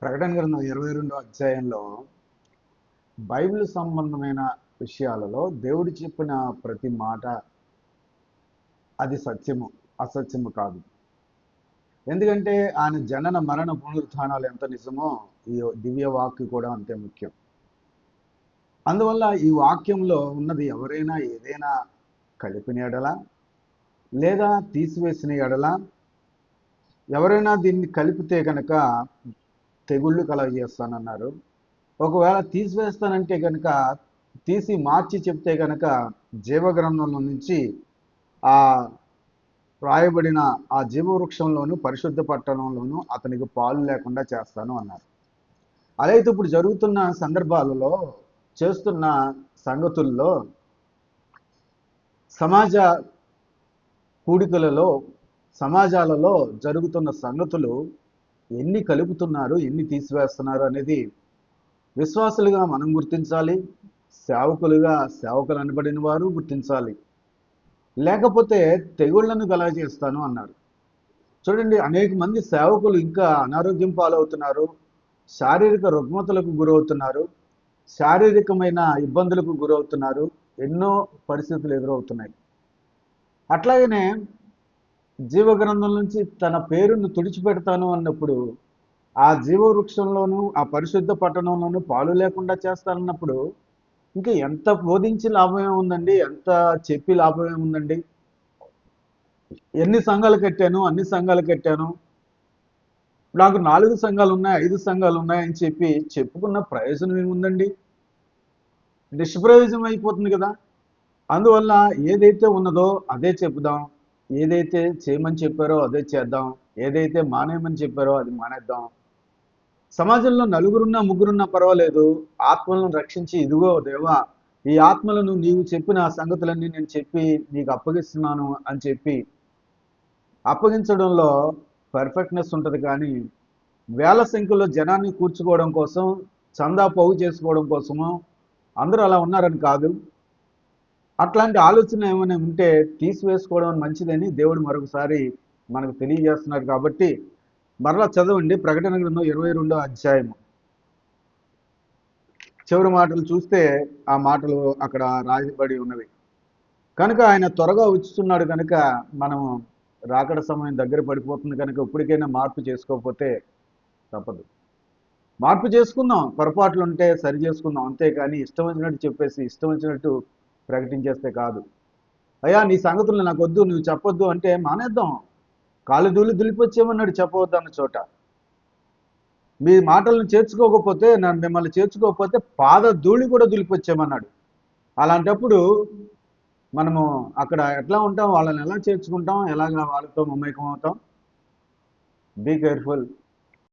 ప్రకటన గ్రంథం 22వ అధ్యాయంలో బైబిల్ సంబంధమైన విషయాలలో దేవుడు చెప్పిన ప్రతి మాట అది సత్యము, అసత్యము కాదు. ఎందుకంటే ఆయన జనన మరణ పునరుత్థానాలు ఎంత నిజమో ఈ దివ్య వాక్కు కూడా అంతే ముఖ్యం. అందువల్ల ఈ వాక్యంలో ఉన్నది ఎవరైనా ఏదైనా కలిపిన ఎడల లేదా తీసివేసిన ఎడల, ఎవరైనా దీన్ని కలిపితే కనుక తెగుళ్ళు కలగజేస్తానన్నారు. ఒకవేళ తీసివేస్తానంటే కనుక, తీసి మార్చి చెప్తే కనుక జీవగ్రంథంలో నుంచి ఆ రాయబడిన ఆ జీవవృక్షంలోను పరిశుద్ధ పట్టణంలోను అతనికి పాలు లేకుండా చేస్తాను అన్నారు. అలాగే ఇప్పుడు జరుగుతున్న సందర్భాలలో, చేస్తున్న సంగతుల్లో, సమాజ కూడికలలో, సమాజాలలో జరుగుతున్న సంగతులు ఎన్ని కలుపుతున్నారు, ఎన్ని తీసివేస్తున్నారు అనేది విశ్వాసులుగా మనం గుర్తించాలి. సేవకులుగా, సేవకులు అనబడిన వారు గుర్తించాలి. లేకపోతే తెగుళ్లను కలగజేస్తాను అన్నారు. చూడండి, అనేక మంది సేవకులు ఇంకా అనారోగ్యం పాలవుతున్నారు, శారీరక రుగ్మతలకు గురవుతున్నారు, శారీరకమైన ఇబ్బందులకు గురవుతున్నారు, ఎన్నో పరిస్థితులు ఎదురవుతున్నాయి. అట్లాగనే జీవగ్రంథం నుంచి తన పేరును తుడిచిపెడతాను అన్నప్పుడు, ఆ జీవవృక్షంలోను ఆ పరిశుద్ధ పట్టణంలోను పాలు లేకుండా చేస్తానన్నప్పుడు ఇంకా ఎంత బోధించి లాభమే ఉందండి, ఎంత చెప్పి లాభమే ఉందండి. ఎన్ని సంఘాలు కట్టాను, అన్ని సంఘాలు కట్టాను, నాకు 4 సంఘాలు ఉన్నాయి, 5 సంఘాలు ఉన్నాయని చెప్పి చెప్పుకున్న ప్రయోజనం ఏముందండి? నిష్ప్రయోజనం అయిపోతుంది కదా. అందువల్ల ఏదైతే ఉన్నదో అదే చెప్పుదాం, ఏదైతే చేయమని చెప్పారో అదే చేద్దాం, ఏదైతే మానేయమని చెప్పారో అది మానేద్దాం. సమాజంలో నలుగురున్నా ముగ్గురున్నా పర్వాలేదు, ఆత్మలను రక్షించి, ఇదిగో దేవా ఈ ఆత్మలను నీవు చెప్పిన సంగతులన్నీ నేను చెప్పి నీకు అప్పగిస్తున్నాను అని చెప్పి అప్పగించడంలో పర్ఫెక్ట్నెస్ ఉంటుంది. కానీ వేల సంఖ్యలో జనాన్ని కూర్చుకోవడం కోసం, చందా పోగు చేసుకోవడం కోసము అందరూ అలా ఉన్నారని కాదు. అట్లాంటి ఆలోచన ఏమైనా ఉంటే తీసివేసుకోవడం మంచిదని దేవుడు మరొకసారి మనకు తెలియజేస్తున్నారు. కాబట్టి మరలా చదవండి, ప్రకటన గ్రంథం 22వ అధ్యాయము చివరి మాటలు చూస్తే ఆ మాటలు అక్కడ రాయబడి ఉన్నవి. కనుక ఆయన త్వరగా వచ్చుతున్నాడు కనుక మనం రాకడ సమయం దగ్గర పడిపోతుంది కనుక ఇప్పటికైనా మార్పు చేసుకోకపోతే తప్పదు. మార్పు చేసుకుందాం, పొరపాట్లు ఉంటే సరి చేసుకుందాం, అంతేకాని ఇష్టం వచ్చినట్టు చెప్పేసి ఇష్టం వచ్చినట్టు ప్రకటించేస్తే కాదు. అయ్యా నీ సంగతులు నాకు వద్దు, నువ్వు చెప్పొద్దు అంటే మానేద్దాం. కాలు దూలి దులిపొచ్చేమన్నాడు చెప్పవద్దు అన్న చోట. మీ మాటలను చేర్చుకోకపోతే, నన్ను మిమ్మల్ని చేర్చుకోకపోతే పాద ధూళి కూడా దులిపొచ్చేమన్నాడు. అలాంటప్పుడు మనము అక్కడ ఎట్లా ఉంటాం, వాళ్ళని ఎలా చేర్చుకుంటాం, ఎలాగా వాళ్ళతో మమేకం అవుతాం? Be careful.